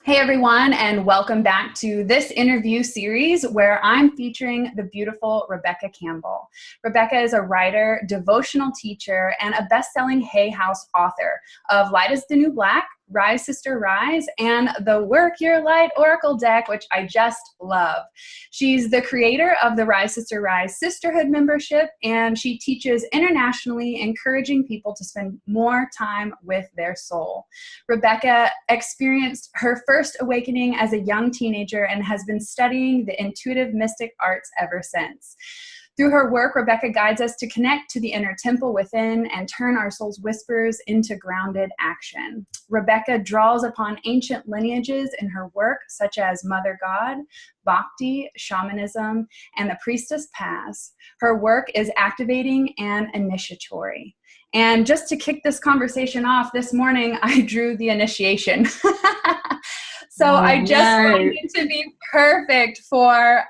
Hey everyone, and welcome back to this interview series where I'm featuring the beautiful Rebecca Campbell. Rebecca is a writer, devotional teacher, and a best-selling Hay House author of Light is the New Black, Rise Sister Rise, and the Work Your Light Oracle deck, which I just love. She's the creator of the Rise Sister Rise Sisterhood membership, and she teaches internationally, encouraging people to spend more time with their soul. Rebecca experienced her first awakening as a young teenager and has been studying the intuitive mystic arts ever since. Through her work, Rebecca guides us to connect to the inner temple within and turn our soul's whispers into grounded action. Rebecca draws upon ancient lineages in her work, such as Mother God, Bhakti, shamanism, and the priestess paths. Her work is activating and initiatory. And just to kick this conversation off, this morning I drew the initiation. So I just wanted it to be perfect for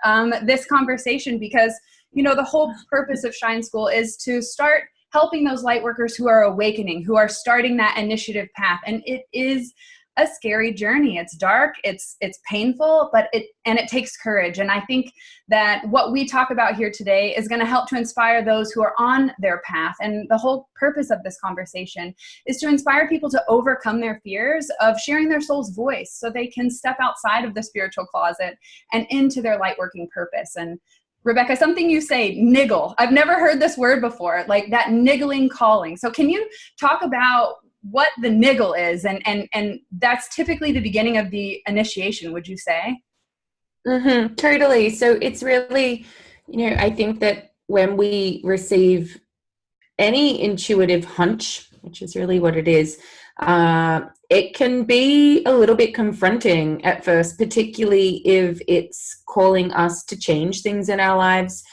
this conversation because, you know, the whole purpose of Shine School is to start helping those light workers who are awakening, who are starting that initiative path. And it is a scary journey. It's dark, it's painful, but it takes courage. And I think that what we talk about here today is going to help to inspire those who are on their path. And the whole purpose of this conversation is to inspire people to overcome their fears of sharing their soul's voice so they can step outside of the spiritual closet and into their light working purpose. And Rebecca, something you say, niggle. I've never heard this word before, like that niggling calling. So can you talk about what the niggle is? And that's typically the beginning of the initiation, would you say? Mm-hmm, totally. So it's really, I think that when we receive any intuitive hunch, which is really what it is, it can be a little bit confronting at first, particularly if it's calling us to change things in our lives.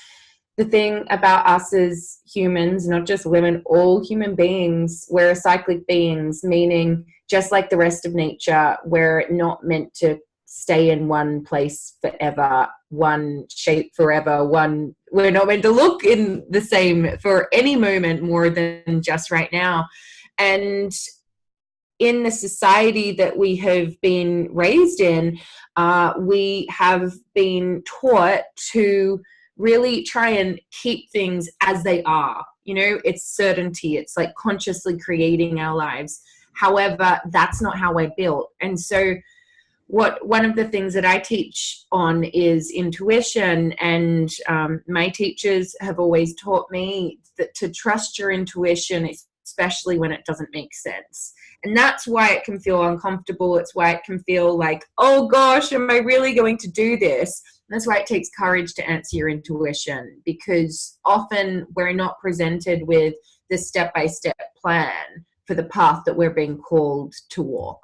The thing about us as humans, not just women, all human beings, we're cyclic beings, meaning just like the rest of nature, we're not meant to stay in one place forever, one shape forever, we're not meant to look in the same for any moment more than just right now. And in the society that we have been raised in, we have been taught to really try and keep things as they are. It's certainty. It's like consciously creating our lives. However, that's not how we're built. And so one of the things that I teach on is intuition. And my teachers have always taught me that to trust your intuition, especially when it doesn't make sense. And that's why it can feel uncomfortable. It's why it can feel like, oh gosh, am I really going to do this? That's why it takes courage to answer your intuition, because often we're not presented with the step-by-step plan for the path that we're being called to walk.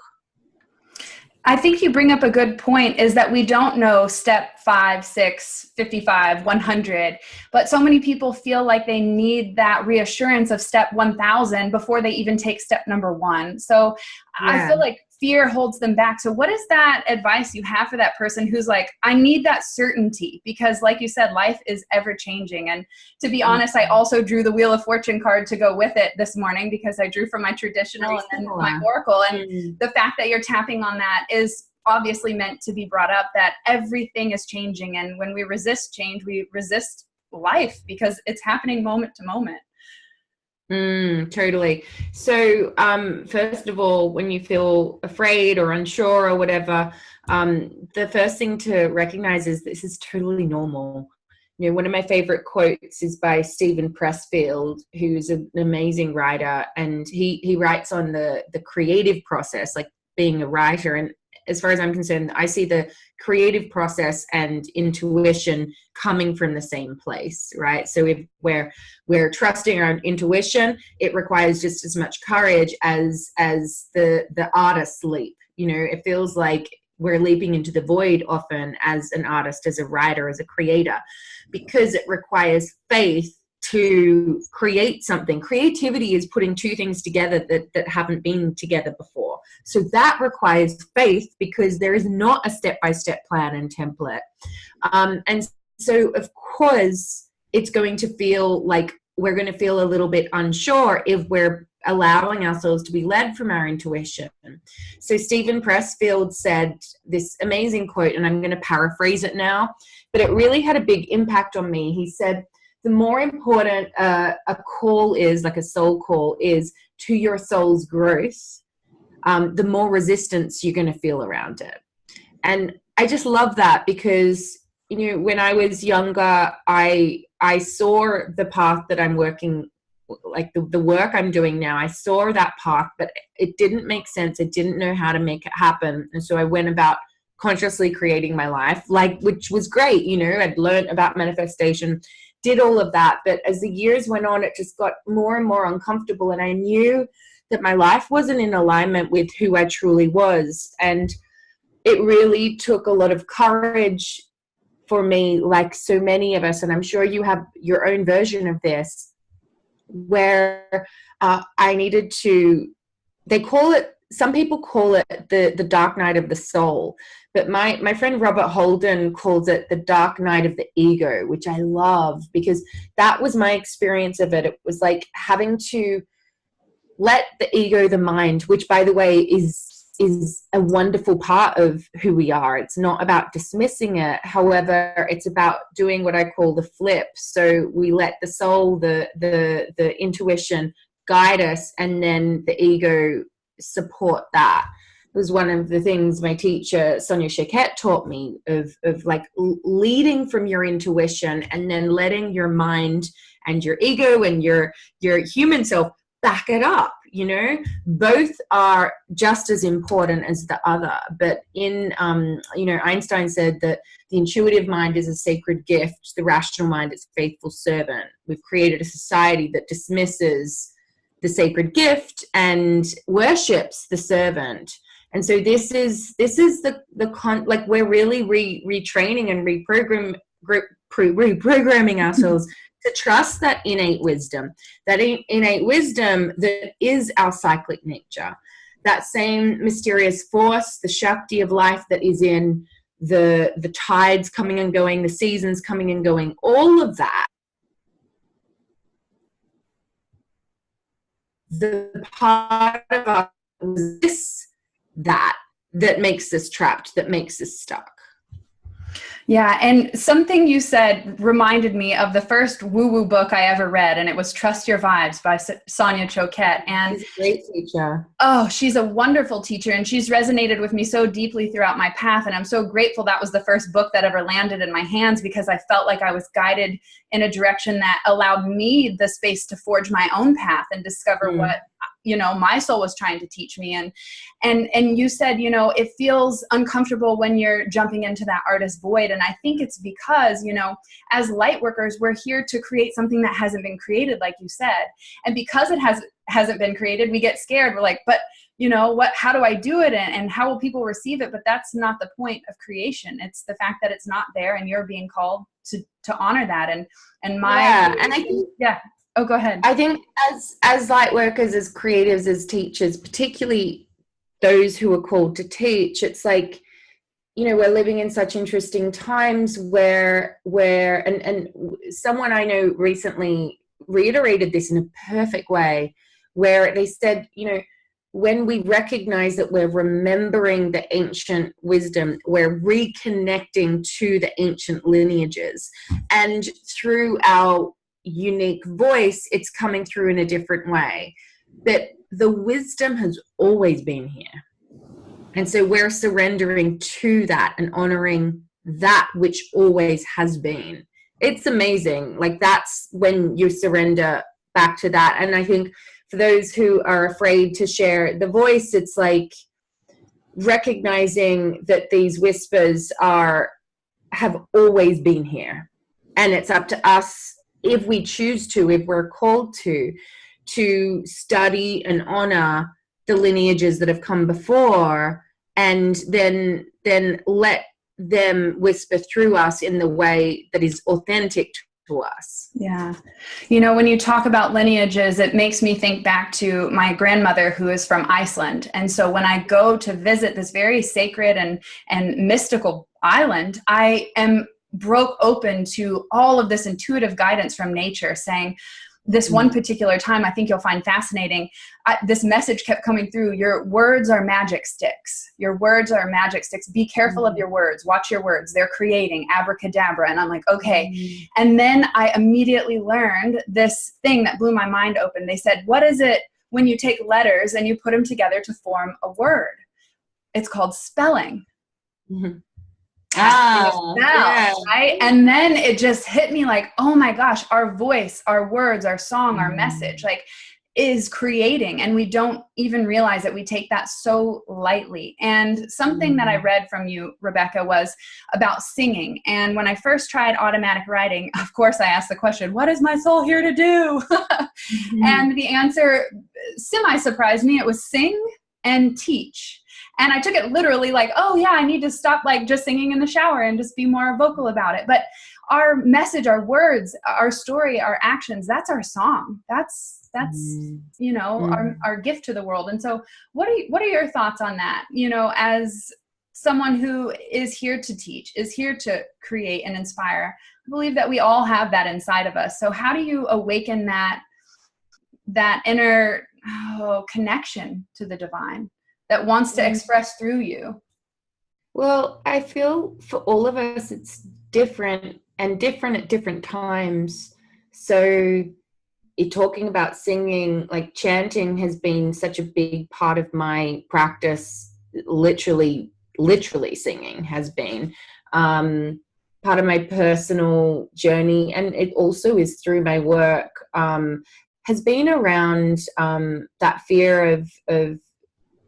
I think you bring up a good point, is that we don't know step 5, 6, 55, 100, but so many people feel like they need that reassurance of step 1000 before they even take step number 1. So yeah. I feel like fear holds them back. So what is that advice you have for that person who's like, I need that certainty? Because like you said, life is ever changing. And to be honest, I also drew the Wheel of Fortune card to go with it this morning, because I drew from my traditional and then my oracle. And the fact that you're tapping on that is obviously meant to be brought up, that everything is changing. And when we resist change, we resist life, because it's happening moment to moment. Totally. So, first of all, when you feel afraid or unsure or whatever, the first thing to recognize is this is totally normal. One of my favorite quotes is by Stephen Pressfield, who's an amazing writer, and he writes on the creative process, like being a writer. And as far as I'm concerned, I see the creative process and intuition coming from the same place, right? So if we're trusting our intuition, it requires just as much courage as the artist's leap. It feels like we're leaping into the void often as an artist, as a writer, as a creator, because it requires faith to create something. Creativity is putting two things together that haven't been together before. So that requires faith, because there is not a step-by-step plan and template. And so, of course, it's going to feel like we're going to feel a little bit unsure if we're allowing ourselves to be led from our intuition. So Stephen Pressfield said this amazing quote, and I'm going to paraphrase it now, but it really had a big impact on me. He said, the more important a call is, like a soul call is to your soul's growth, the more resistance you're going to feel around it. And I just love that because, you know, when I was younger, I saw the path that I'm working, like the work I'm doing now, I saw that path, but it didn't make sense. I didn't know how to make it happen. And so I went about consciously creating my life, which was great. You know, I'd learned about manifestation, did all of that. But as the years went on, it just got more and more uncomfortable. And I knew that my life wasn't in alignment with who I truly was. And it really took a lot of courage for me, like so many of us, and I'm sure you have your own version of this, where I needed to, some people call it the dark night of the soul, but my friend Robert Holden calls it the dark night of the ego, which I love because that was my experience of it. It was like having to let the ego, the mind, which by the way is a wonderful part of who we are. It's not about dismissing it. However, it's about doing what I call the flip. So we let the soul, the intuition guide us, and then the ego support that. It was one of the things my teacher, Sonia Choquette, taught me of like leading from your intuition and then letting your mind and your ego and your human self back it up. You know, both are just as important as the other. But in, you know, Einstein said that the intuitive mind is a sacred gift. The rational mind is a faithful servant. We've created a society that dismisses the sacred gift and worships the servant. And so this is like we're really retraining and reprogramming ourselves to trust that innate wisdom that is our cyclic nature, that same mysterious force, the Shakti of life that is in the tides coming and going, the seasons coming and going, all of that. The part of us is that makes us trapped, that makes us stuck. Yeah, and something you said reminded me of the first woo-woo book I ever read, and it was Trust Your Vibes by Sonia Choquette. And she's a great teacher. Oh, she's a wonderful teacher, and she's resonated with me so deeply throughout my path, and I'm so grateful that was the first book that ever landed in my hands because I felt like I was guided in a direction that allowed me the space to forge my own path and discover what, you know, my soul was trying to teach me. And you said, you know, it feels uncomfortable when you're jumping into that artist void. And I think it's because, you know, as light workers, we're here to create something that hasn't been created, like you said. And because it hasn't been created, we get scared. We're like, but you know what, how do I do it? And how will people receive it? But that's not the point of creation. It's the fact that it's not there and you're being called to honor that. And I think, oh, go ahead. I think as light workers, as creatives, as teachers, particularly those who are called to teach, it's like, you know, we're living in such interesting times where and someone I know recently reiterated this in a perfect way, where they said, you know, when we recognize that we're remembering the ancient wisdom, we're reconnecting to the ancient lineages, and through our unique voice, it's coming through in a different way. But the wisdom has always been here. And so we're surrendering to that and honoring that which always has been. It's amazing. Like, that's when you surrender back to that. And I think for those who are afraid to share the voice, it's like recognizing that these whispers have always been here. And it's up to us, if we choose to, if we're called to study and honor the lineages that have come before, and then let them whisper through us in the way that is authentic to us. Yeah. You know, when you talk about lineages, it makes me think back to my grandmother, who is from Iceland. And so when I go to visit this very sacred and mystical island, I am broke open to all of this intuitive guidance from nature saying, this one particular time, I think you'll find fascinating, this message kept coming through. Your words are magic sticks. Your words are magic sticks. Be careful of your words. Watch your words. They're creating abracadabra. And I'm like, okay. And then I immediately learned this thing that blew my mind open. They said, what is it when you take letters and you put them together to form a word? It's called spelling. Yeah. Right? And then it just hit me like, oh my gosh, our voice, our words, our song, our message, like, is creating, and we don't even realize that. We take that so lightly. And something that I read from you, Rebecca, was about singing. And when I first tried automatic writing, of course I asked the question, what is my soul here to do? And the answer semi-surprised me. It was sing and teach. And I took it literally, like, oh yeah, I need to stop like just singing in the shower and just be more vocal about it. But our message, our words, our story, our actions, that's our song. That's you know, our gift to the world. And so what are your thoughts on that? You know, as someone who is here to teach, is here to create and inspire, I believe that we all have that inside of us. So how do you awaken that inner connection to the divine that wants to express through you? Well, I feel for all of us, it's different and different at different times. So you're talking about singing, like chanting has been such a big part of my practice. Literally singing has been part of my personal journey. And it also is through my work, has been around that fear of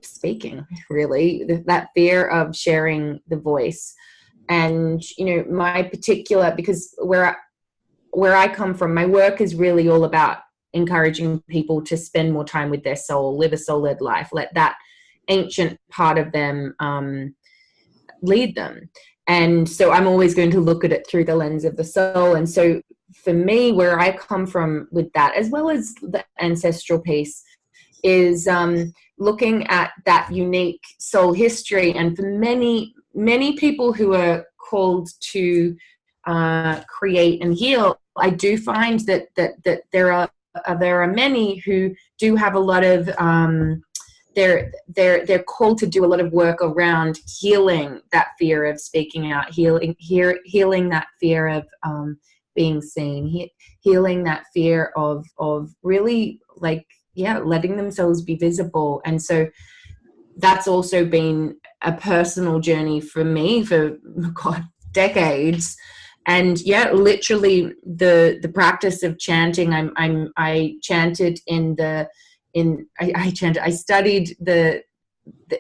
speaking, really, that fear of sharing the voice. And, you know, my particular, because where I come from, my work is really all about encouraging people to spend more time with their soul, live a soul-led life, let that ancient part of them lead them. And so I'm always going to look at it through the lens of the soul. And so for me, where I come from with that, as well as the ancestral piece, is looking at that unique soul history. And for many, many people who are called to create and heal, I do find that there are many who do have a lot of they're called to do a lot of work around healing that fear of speaking out, healing that fear of being seen, healing that fear of really, like, letting themselves be visible. And so that's also been a personal journey for me for decades. And literally the practice of chanting, I chanted I studied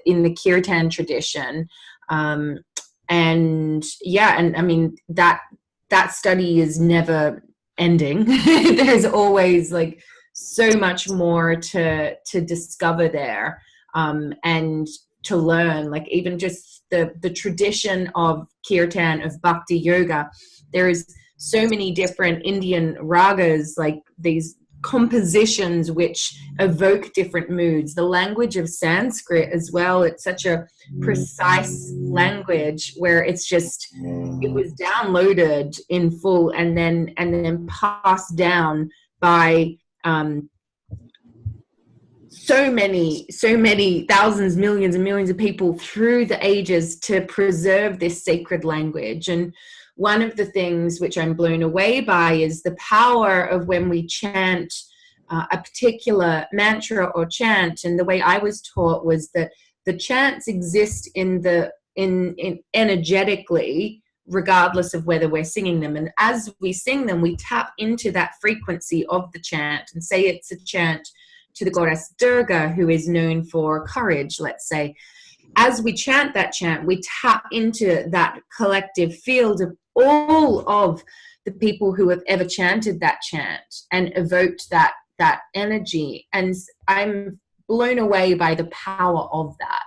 in the kirtan tradition, and I mean that study is never ending. There's always like so much more to discover there, and to learn. Like even just the tradition of kirtan, of bhakti yoga, there is so many different Indian ragas, like these compositions which evoke different moods. The language of Sanskrit as well, it's such a precise language where it was downloaded in full and then passed down by so many thousands, millions and millions of people through the ages to preserve this sacred language. And one of the things which I'm blown away by is the power of when we chant a particular mantra or chant. And the way I was taught was that the chants exist in energetically, regardless of whether we're singing them. And as we sing them, we tap into that frequency of the chant. And say it's a chant to the goddess Durga, who is known for courage, let's say. As we chant that chant, we tap into that collective field of all of the people who have ever chanted that chant and evoked that energy. And I'm blown away by the power of that.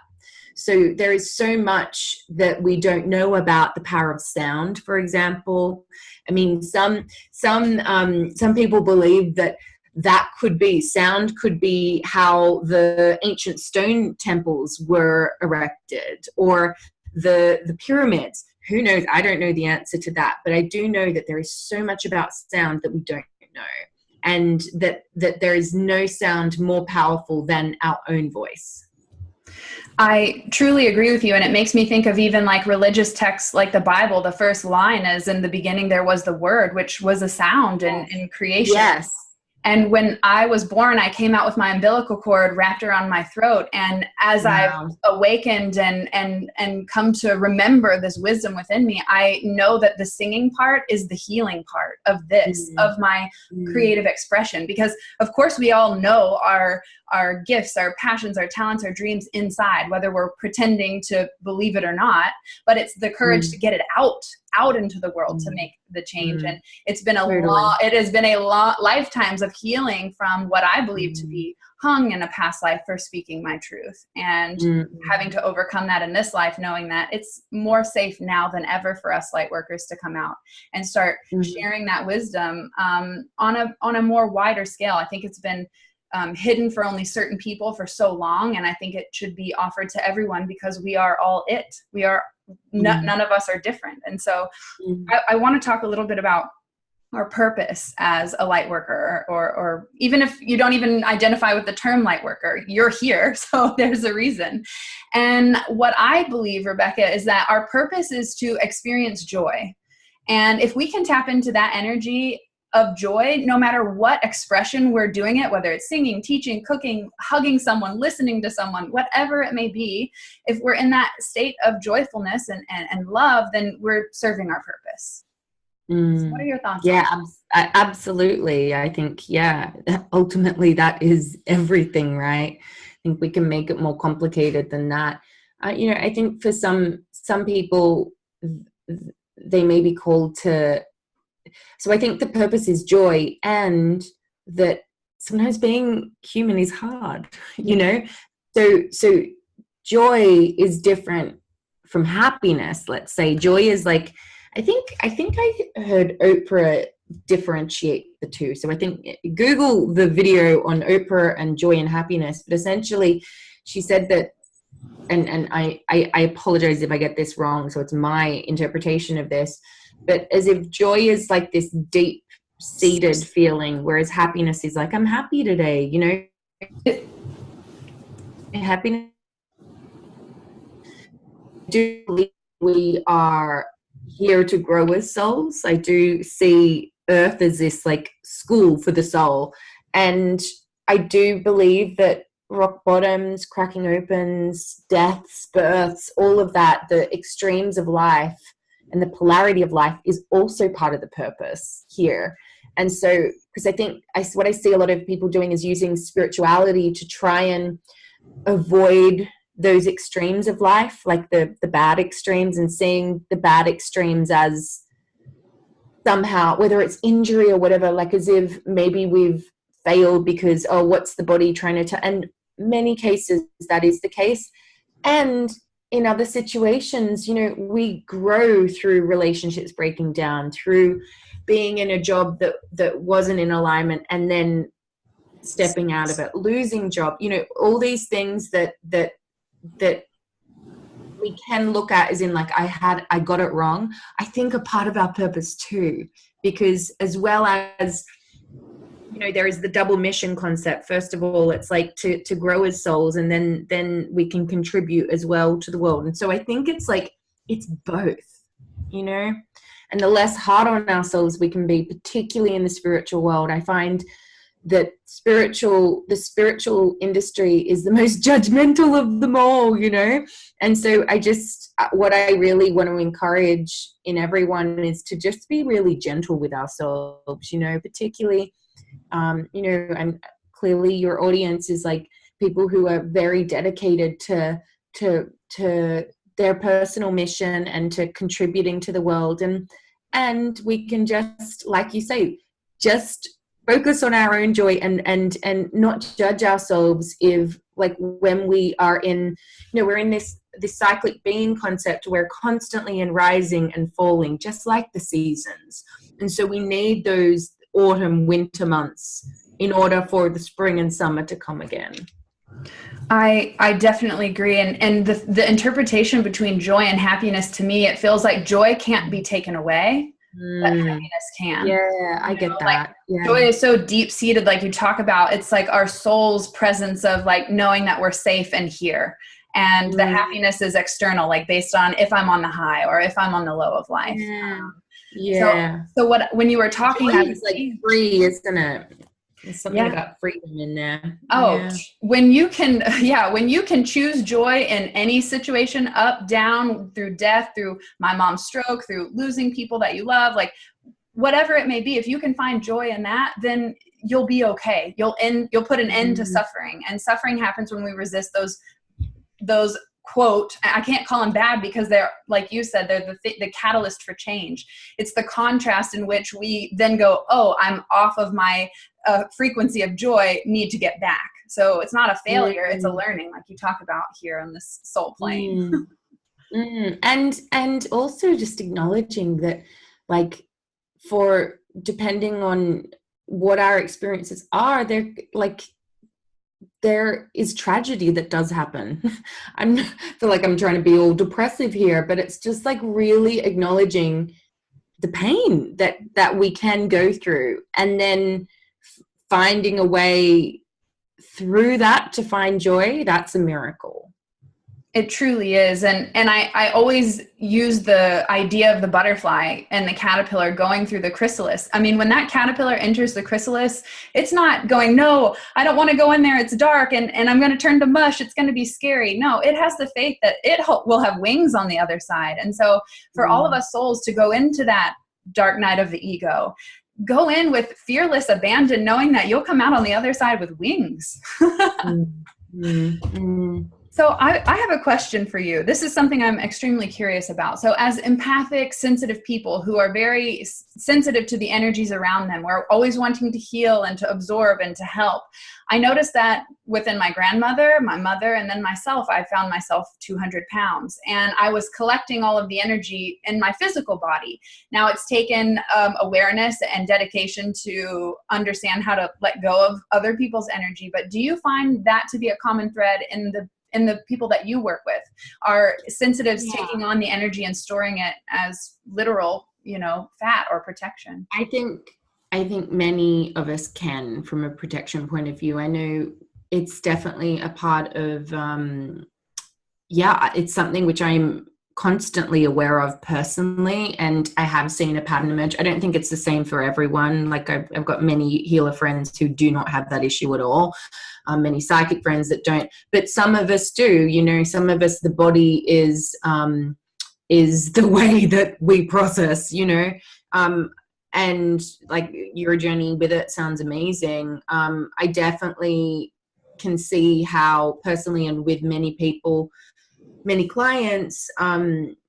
So there is so much that we don't know about the power of sound, for example. I mean, some people believe that sound could be how the ancient stone temples were erected, or the pyramids. Who knows? I don't know the answer to that, but I do know that there is so much about sound that we don't know. and that there is no sound more powerful than our own voice. I truly agree with you. And it makes me think of even like religious texts like the Bible. The first line is, in the beginning there was the word, which was a sound in creation. Yes. And when I was born, I came out with my umbilical cord wrapped around my throat. And as I've awakened and come to remember this wisdom within me, I know that the singing part is the healing part of this, of my creative expression. Because of course we all know our gifts, our passions, our talents, our dreams inside, whether we're pretending to believe it or not, but it's the courage to get it out into the world to make the change. And it's been it has been a lot lifetimes of healing from what I believe to be hung in a past life for speaking my truth, and having to overcome that in this life, knowing that it's more safe now than ever for us light workers to come out and start sharing that wisdom on a more wider scale. I think it's been hidden for only certain people for so long, and I think it should be offered to everyone, because we are all it. We are none of us are different. And so I want to talk a little bit about our purpose as a light worker, or even if you don't even identify with the term light worker, you're here, so there's a reason. And what I believe, Rebecca, is that our purpose is to experience joy. And if we can tap into that energy of joy, no matter what expression we're doing it, whether it's singing, teaching, cooking, hugging someone, listening to someone, whatever it may be, if we're in that state of joyfulness and love, then we're serving our purpose. So what are your thoughts? Yeah, absolutely. I think, ultimately that is everything, right? I think we can make it more complicated than that. I think for some people, they may be called to. So I think the purpose is joy, and that sometimes being human is hard, So joy is different from happiness. Let's say joy is like, I think I heard Oprah differentiate the two. So I think Google the video on Oprah and joy and happiness, but essentially she said that, and I apologize if I get this wrong, so it's my interpretation of this, but as if joy is like this deep seated feeling, whereas happiness is like, I'm happy today, happiness. I do believe we are here to grow as souls. I do see Earth as this like school for the soul, and I do believe that rock bottoms, cracking opens, deaths, births, all of that, the extremes of life and the polarity of life is also part of the purpose here. And so, because I think what I see a lot of people doing is using spirituality to try and avoid those extremes of life, like the bad extremes, and seeing the bad extremes as somehow, whether it's injury or whatever, like as if maybe we've failed because, what's the body trying to and many cases that is the case. And in other situations, we grow through relationships breaking down, through being in a job that wasn't in alignment, and then stepping out of it, losing job, all these things that we can look at as in like, I got it wrong, I think are part of our purpose too, because as well as, there is the double mission concept. First of all, it's like to grow as souls, and then we can contribute as well to the world. And so I think it's like, it's both, and the less hard on ourselves we can be, particularly in the spiritual world. I find that the spiritual industry is the most judgmental of them all, and so what I really want to encourage in everyone is to just be really gentle with ourselves, particularly and clearly your audience is like people who are very dedicated to their personal mission and to contributing to the world, and we can just, like you say, just focus on our own joy and not judge ourselves if, like, when we are in, we're in this cyclic being concept, we're constantly in rising and falling, just like the seasons. And so we need those autumn, winter months in order for the spring and summer to come again. I definitely agree. And the interpretation between joy and happiness, to me, it feels like joy can't be taken away, but happiness can. Yeah, I get Like, that. Yeah. joy is so deep seated, like you talk about. It's like our soul's presence of like knowing that we're safe and here. And the happiness is external, like based on if I'm on the high or if I'm on the low of life. Yeah. So when you were talking, joy is like free, isn't it? There's something Yeah. about freedom in there. Oh, Yeah. when you can choose joy in any situation, up, down, through death, through my mom's stroke, through losing people that you love, like whatever it may be, if you can find joy in that, then you'll be okay. You'll put an end to suffering. And suffering happens when we resist those quote, I can't call them bad because they're, like you said, they're the catalyst for change. It's the contrast in which we then go, oh, I'm off of my frequency of joy, need to get back. So it's not a failure, it's a learning, like you talk about here on this soul plane. And also just acknowledging that, like, for depending on what our experiences are, there is tragedy that does happen. I feel like I'm trying to be all depressive here, but it's just like really acknowledging the pain that we can go through, and then finding a way through that to find joy. That's a miracle. It truly is. And I always use the idea of the butterfly and the caterpillar going through the chrysalis. I mean, when that caterpillar enters the chrysalis, it's not going, no, I don't want to go in there. It's dark and I'm going to turn to mush. It's going to be scary. No, it has the faith that it will have wings on the other side. And so for all of us souls to go into that dark night of the ego, go in with fearless abandon, knowing that you'll come out on the other side with wings. So I have a question for you. This is something I'm extremely curious about. So as empathic, sensitive people who are very sensitive to the energies around them, we're always wanting to heal and to absorb and to help. I noticed that within my grandmother, my mother, and then myself, I found myself 200 pounds. And I was collecting all of the energy in my physical body. Now it's taken awareness and dedication to understand how to let go of other people's energy. But do you find that to be a common thread in the people that you work with? Are sensitives taking on the energy and storing it as literal, fat or protection? I think many of us can, from a protection point of view. I know it's definitely a part of, it's something which I'm constantly aware of personally, and I have seen a pattern emerge. I don't think it's the same for everyone. Like I've got many healer friends who do not have that issue at all. Many psychic friends that don't, but some of us do. Some of us, the body is the way that we process. And like your journey with it sounds amazing. I definitely can see how personally and with many people, many clients,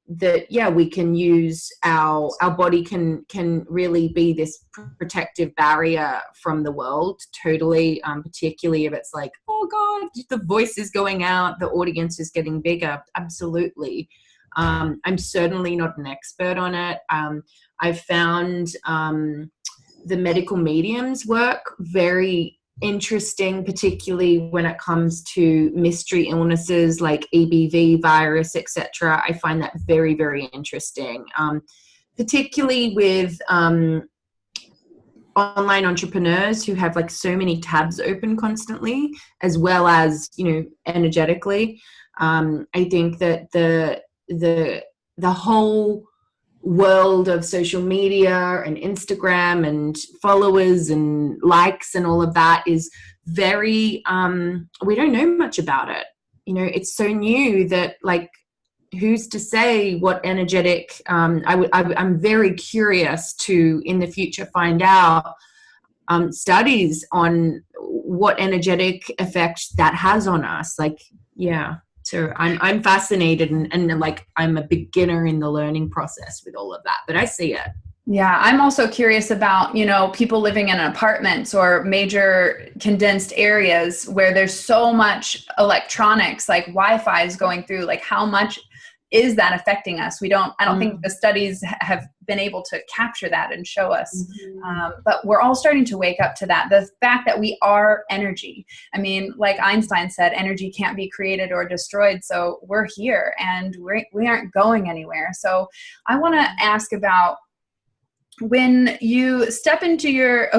that we can use our body can really be this protective barrier from the world, totally, particularly if it's like, oh God, the voice is going out, the audience is getting bigger. Absolutely. I'm certainly not an expert on it. I've found the medical mediums work very interesting, particularly when it comes to mystery illnesses like EBV virus, etc. I find that very, very interesting, particularly with online entrepreneurs who have like so many tabs open constantly, as well as energetically. I think that the whole world of social media and Instagram and followers and likes and all of that is very we don't know much about it. It's so new that, like, who's to say what energetic I'm very curious to in the future find out studies on what energetic effect that has on us. So I'm fascinated and like I'm a beginner in the learning process with all of that, but I see it. Yeah, I'm also curious about, people living in apartments or major condensed areas where there's so much electronics, like Wi-Fi is going through, like how much is that affecting us? I don't think the studies have been able to capture that and show us. But we're all starting to wake up to that. The fact that we are energy. I mean, like Einstein said, energy can't be created or destroyed. So we're here and we aren't going anywhere. So I want to ask about when you step into your,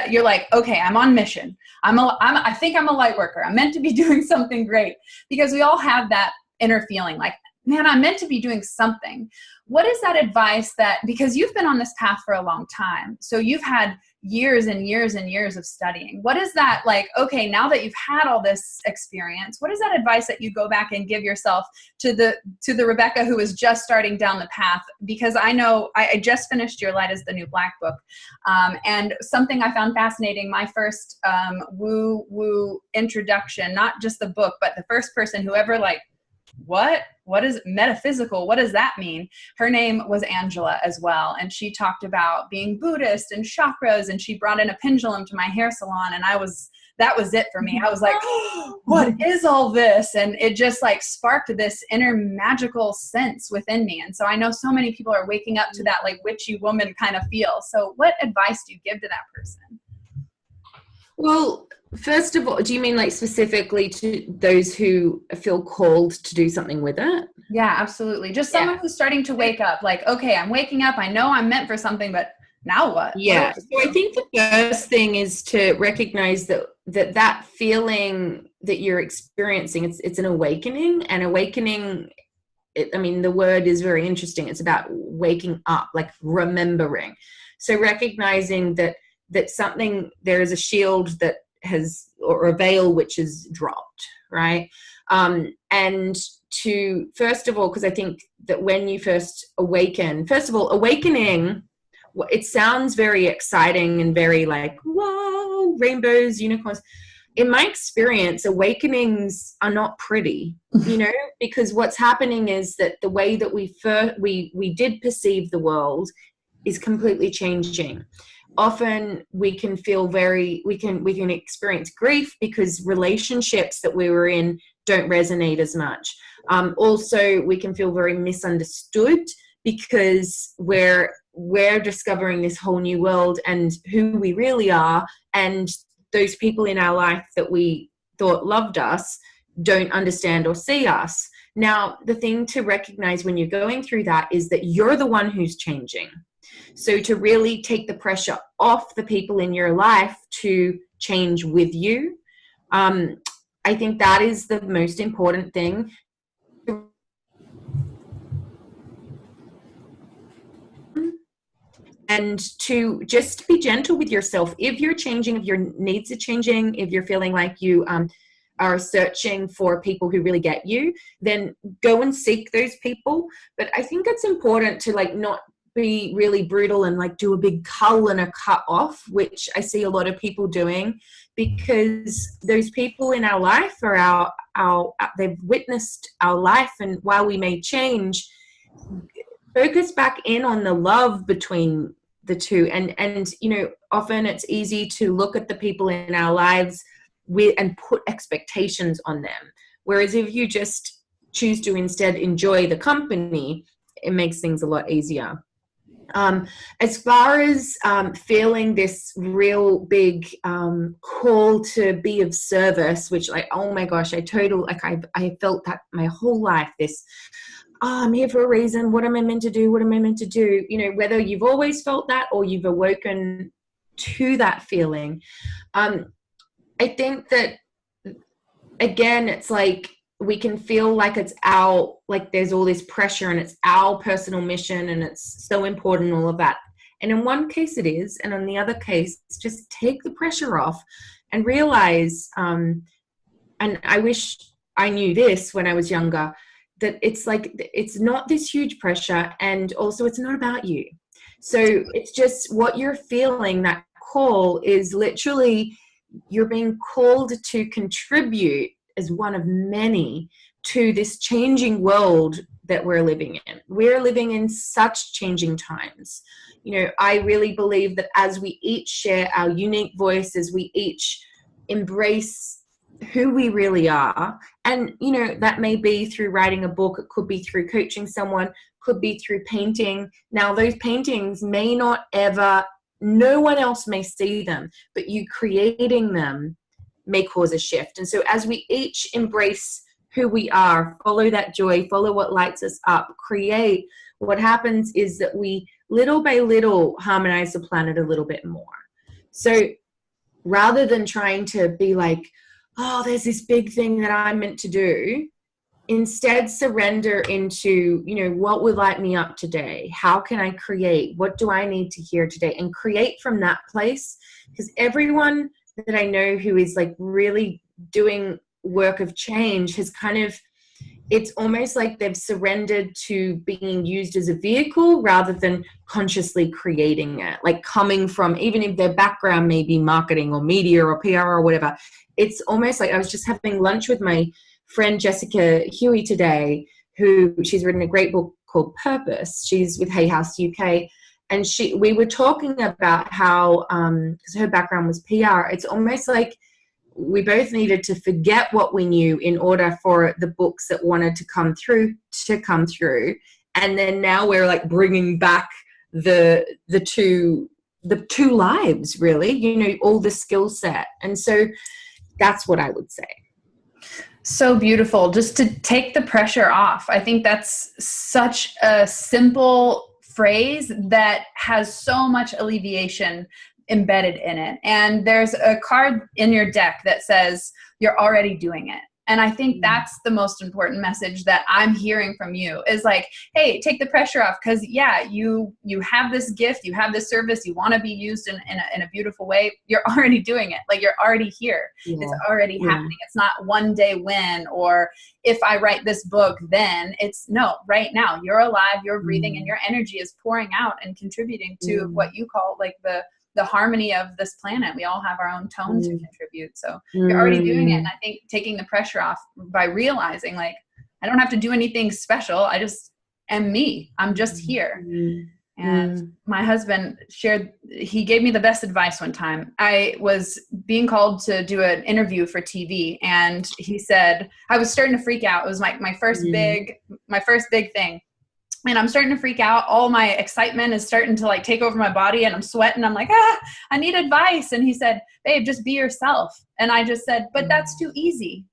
you're like, okay, I'm on mission. I think I'm a light worker. I'm meant to be doing something great, because we all have that inner feeling like, man, I'm meant to be doing something. What is that advice that, because you've been on this path for a long time, so you've had years and years and years of studying. What is that like, okay, now that you've had all this experience, what is that advice that you go back and give yourself to the Rebecca who is just starting down the path? Because I know I just finished Your Light is the New Black book. And something I found fascinating, my first woo introduction, not just the book, but the first person who ever like, what is metaphysical? What does that mean? Her name was Angela as well. And she talked about being Buddhist and chakras, and she brought in a pendulum to my hair salon. And that was it for me. I was like, oh, what is all this? And it just like sparked this inner magical sense within me. And so I know so many people are waking up to that like witchy woman kind of feel. So what advice do you give to that person? Well, first of all, do you mean like specifically to those who feel called to do something with it? Yeah, absolutely. Just someone who's starting to wake up, like, okay, I'm waking up. I know I'm meant for something, but now what? Yeah. So I think the first thing is to recognize that feeling that you're experiencing, it's an awakening. And awakening, the word is very interesting. It's about waking up, like remembering. So recognizing that something, there is a shield that has, or a veil which is dropped, right? And to, first of all, because I think that when you first awaken, first of all, awakening, it sounds very exciting and very like, whoa, rainbows, unicorns. In my experience, awakenings are not pretty, because what's happening is that the way that we did perceive the world is completely changing. Often we can feel we can experience grief because relationships that we were in don't resonate as much. Also, we can feel very misunderstood because we're discovering this whole new world and who we really are, and those people in our life that we thought loved us don't understand or see us. Now, the thing to recognize when you're going through that is that you're the one who's changing. So to really take the pressure off the people in your life to change with you, I think that is the most important thing. And to just be gentle with yourself. If you're changing, if your needs are changing, if you're feeling like you are searching for people who really get you, then go and seek those people. But I think it's important to like not be really brutal and like do a big cull and a cut off, which I see a lot of people doing, because those people in our life are they've witnessed our life, and while we may change, focus back in on the love between the two. And often it's easy to look at the people in our lives and put expectations on them, whereas if you just choose to instead enjoy the company, it makes things a lot easier. As far as feeling this real big call to be of service, which like, oh my gosh, I felt that my whole life, this, I'm here for a reason. What am I meant to do? What am I meant to do? Whether you've always felt that or you've awoken to that feeling. I think that, again, it's like, we can feel like there's all this pressure and it's our personal mission and it's so important, all of that. And in one case it is, and in the other case, just take the pressure off and realize, and I wish I knew this when I was younger, that it's like, it's not this huge pressure, and also it's not about you. So it's just what you're feeling, that call is literally, you're being called to contribute as one of many to this changing world that we're living in. We're living in such changing times. I really believe that as we each share our unique voice, as we each embrace who we really are, and that may be through writing a book, it could be through coaching someone, could be through painting. Now, those paintings may not ever, no one else may see them, but you creating them may cause a shift. And so as we each embrace who we are, follow that joy, follow what lights us up, create, what happens is that we little by little harmonize the planet a little bit more. So rather than trying to be like, oh, there's this big thing that I'm meant to do, instead surrender into, you know, what would light me up today? How can I create? What do I need to hear today? And create from that place. Because everyone that I know who is like really doing work of change has kind of, it's almost like they've surrendered to being used as a vehicle rather than consciously creating it. Like coming from, even if their background may be marketing or media or PR or whatever, it's almost like, I was just having lunch with my friend Jessica Huey today, who she's written a great book called Purpose. She's with Hay House UK. And we were talking about how, because her background was PR, it's almost like we both needed to forget what we knew in order for the books that wanted to come through. And then now we're like bringing back the two lives, really, you know, all the skill set. And so that's what I would say. So beautiful. Just to take the pressure off. I think that's such a simple phrase that has so much alleviation embedded in it. And there's a card in your deck that says you're already doing it. And I think that's the most important message that I'm hearing from you is like, hey, take the pressure off. Because yeah, you have this gift, you have this service, you want to be used in a beautiful way. You're already doing it. Like you're already here. Yeah. It's already happening. It's not one day when, or if I write this book, then it's no, right now you're alive, you're breathing, and your energy is pouring out and contributing to what you call like the harmony of this planet. We all have our own tone to contribute. So you're already doing it. And I think taking the pressure off by realizing like, I don't have to do anything special. I just am me. I'm just here. And my husband he gave me the best advice one time. I was being called to do an interview for TV. And he said, I was starting to freak out. It was like my first big thing. And I'm starting to freak out. All my excitement is starting to like take over my body and I'm sweating. I'm like, I need advice. And he said, babe, just be yourself. And I just said, but that's too easy.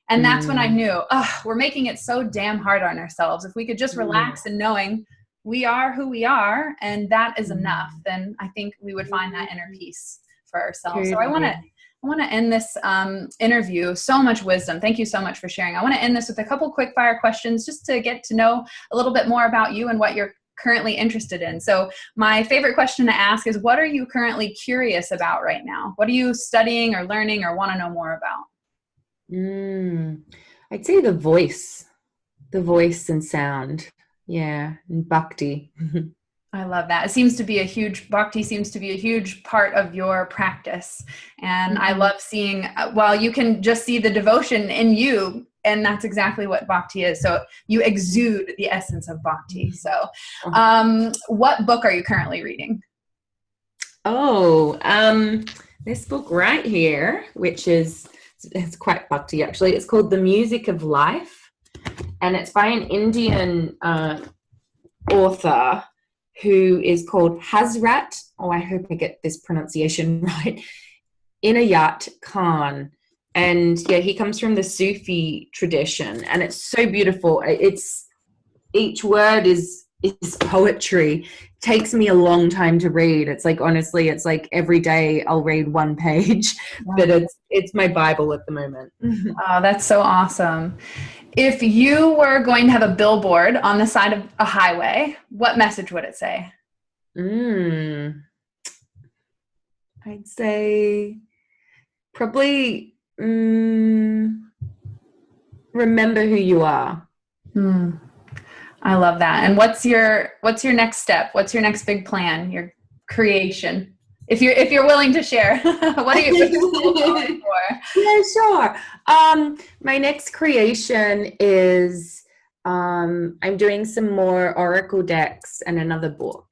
And that's when I knew, we're making it so damn hard on ourselves. If we could just relax in knowing we are who we are and that is enough, then I think we would find that inner peace for ourselves. So I want to end this interview. So much wisdom. Thank you so much for sharing. I want to end this with a couple quick fire questions just to get to know a little bit more about you and what you're currently interested in. So my favorite question to ask is, what are you currently curious about right now? What are you studying or learning or want to know more about? I'd say the voice and sound. Yeah. And bhakti. I love that. Bhakti seems to be a huge part of your practice. And I love seeing, you can just see the devotion in you, and that's exactly what bhakti is. So you exude the essence of bhakti. So what book are you currently reading? This book right here, which is, it's quite bhakti actually. It's called The Music of Life. And it's by an Indian author who is called Hazrat, I hope I get this pronunciation right, Inayat Khan. And yeah, he comes from the Sufi tradition, and it's so beautiful. Each word is poetry. It takes me a long time to read. It's like, honestly, it's like every day I'll read one page, but it's my Bible at the moment. Oh, that's so awesome. If you were going to have a billboard on the side of a highway, what message would it say? I'd say probably remember who you are. I love that. And what's your next step? What's your next big plan? Your creation? If you're willing to share, what are you going for? Yeah, sure. My next creation is I'm doing some more oracle decks and another book.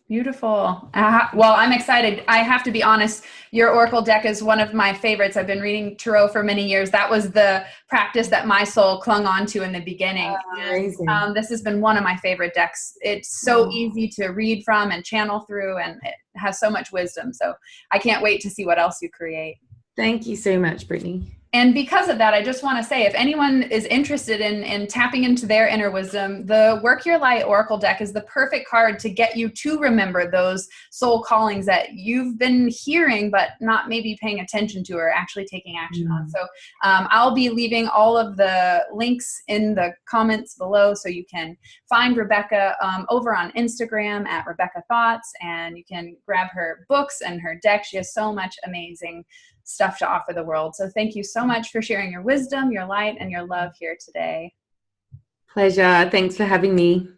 Beautiful. Well, I'm excited. I have to be honest. Your oracle deck is one of my favorites. I've been reading tarot for many years. That was the practice that my soul clung on to in the beginning. Amazing. This has been one of my favorite decks. It's so easy to read from and channel through, and it has so much wisdom. So I can't wait to see what else you create. Thank you so much, Brittany. And because of that, I just want to say, if anyone is interested in tapping into their inner wisdom, the Work Your Light Oracle deck is the perfect card to get you to remember those soul callings that you've been hearing, but not maybe paying attention to or actually taking action on. So I'll be leaving all of the links in the comments below, so you can find Rebecca over on Instagram at Rebecca Thoughts, and you can grab her books and her deck. She has so much amazing stuff to offer the world. So thank you so much for sharing your wisdom, your light, and your love here today. Pleasure. Thanks for having me.